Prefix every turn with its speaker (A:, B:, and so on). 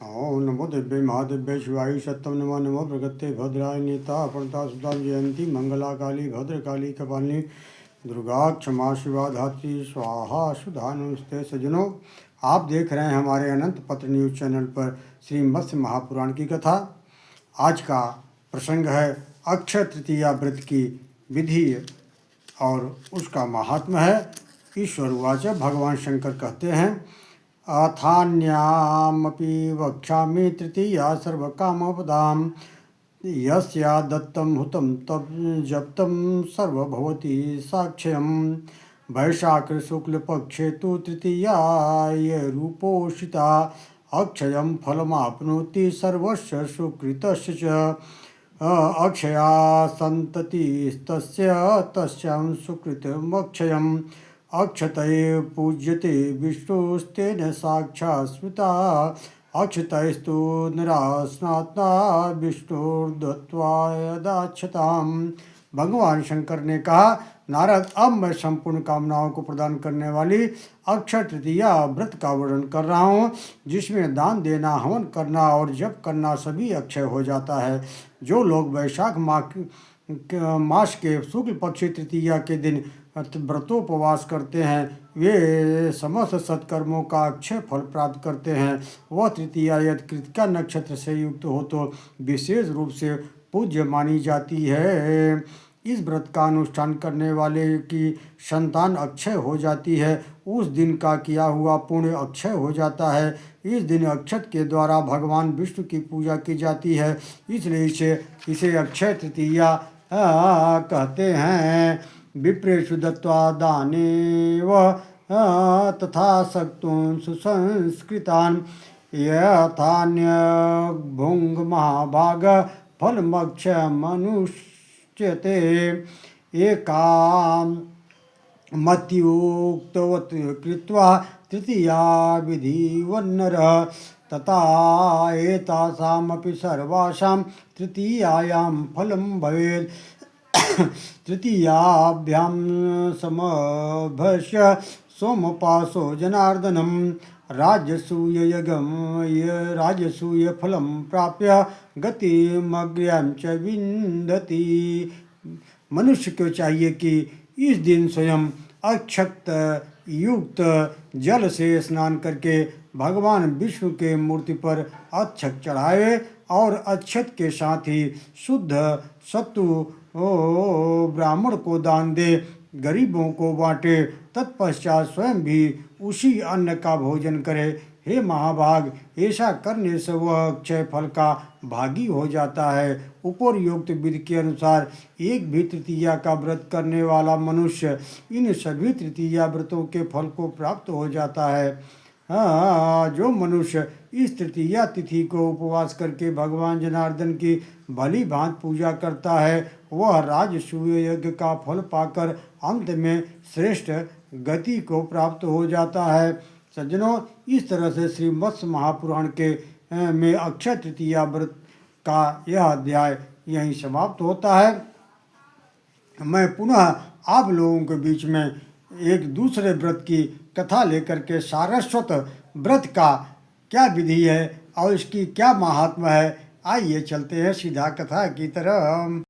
A: ओम नमो दिव्य महादिव्य शिवाय सत्यम नमो नमो प्रगत्य भद्राय नीता प्रणता सुधा जयंती मंगला काली भद्रकाली कपालिनी दुर्गा क्षमा शिवा धात्री स्वाहा सुधा नमस्ते। सज्जनों, आप देख रहे हैं हमारे अनंत पत्र न्यूज चैनल पर श्री मत्स्य महापुराण की कथा। आज का प्रसंग है अक्षय तृतीया व्रत की विधि और उसका महात्म्य है। ईश्वर उवाच, भगवान शंकर कहते हैं, अथान्यामपि वक्ष्यामि तृतीया सर्वकामपदां यस्या दत्तं हुतं तब जप्तं सर्वभवति साक्ष्यं। वैशाख शुक्लपक्षे तु तृतीयाय रूपोषिता अक्षयं फलमाप्नोति सर्वस्य सुकृतस्य च। अक्षया सन्ततिस्तस्य तस्यां सुकृतमक्षयम् अक्षतये पूज्यते विष्णुस्तेन साक्षात् स्मृता अक्षतयस्तु निरास्नात्ना विष्णुर्दत्त्वा यदाक्षताम्। भगवान शंकर ने कहा, नारद, अब मैं संपूर्ण कामनाओं को प्रदान करने वाली अक्षय तृतीया व्रत का वर्णन कर रहा हूँ, जिसमें दान देना, हवन करना और जप करना सभी अक्षय हो जाता है। जो लोग वैशाख मास के शुक्ल पक्षी तृतीया के दिन व्रतोपवास करते हैं, वे समस्त सत्कर्मों का अक्षय फल प्राप्त करते हैं। वह तृतीया यदि कृतिका नक्षत्र से युक्त हो तो विशेष रूप से पूज्य मानी जाती है। इस व्रत का अनुष्ठान करने वाले की संतान अक्षय हो जाती है। उस दिन का किया हुआ पुण्य अक्षय हो जाता है। इस दिन अक्षत के द्वारा भगवान विष्णु की पूजा की जाती है, इसलिए इसे अक्षय तृतीया कहते हैं। विप्रेषु दत्त्वा दानेव तथा सक्तून् सुसंस्कृतान् यथान्यभुङ् महाभाग फलमक्षयमनुष्यते। एकामत्युक्तवत् कृत्वा तृतीया विधिवन्नरः तथा एतासामपि सर्वासां तृतीयायां फलं भवेत्। तृतीयाभ्यां समभस्य सोमपासो जनार्दनं राजसूय फलं प्राप्य गतिमग्र्यां च विन्दति। मनुष्य को चाहिए कि इस दिन स्वयं अक्षत युक्त जल से स्नान करके भगवान विष्णु के मूर्ति पर अक्षत चढ़ावे और अक्षत के साथ ही शुद्ध सत्तु ब्राह्मण को दान दे, गरीबों को बांटे, तत्पश्चात स्वयं भी उसी अन्न का भोजन करे। हे महाभाग, ऐसा करने से वह अक्षय फल का भागी हो जाता है। उपरोक्त विधि के अनुसार एक भी तृतीया का व्रत करने वाला मनुष्य इन सभी तृतीया व्रतों के फल को प्राप्त हो जाता है। जो मनुष्य इस तृतीया तिथि को उपवास करके भगवान जनार्दन की भली भांति पूजा करता है, वह राजसूय यज्ञ का फल पाकर अंत में श्रेष्ठ गति को प्राप्त हो जाता है। सज्जनों, इस तरह से श्री मत्स्य महापुराण के में अक्षय तृतीया व्रत का यह अध्याय यहीं समाप्त होता है। मैं पुनः आप लोगों के बीच में एक दूसरे व्रत की कथा लेकर के सारस्वत व्रत का क्या विधि है और इसकी क्या महात्मा है, आइए चलते हैं सीधा कथा की तरफ।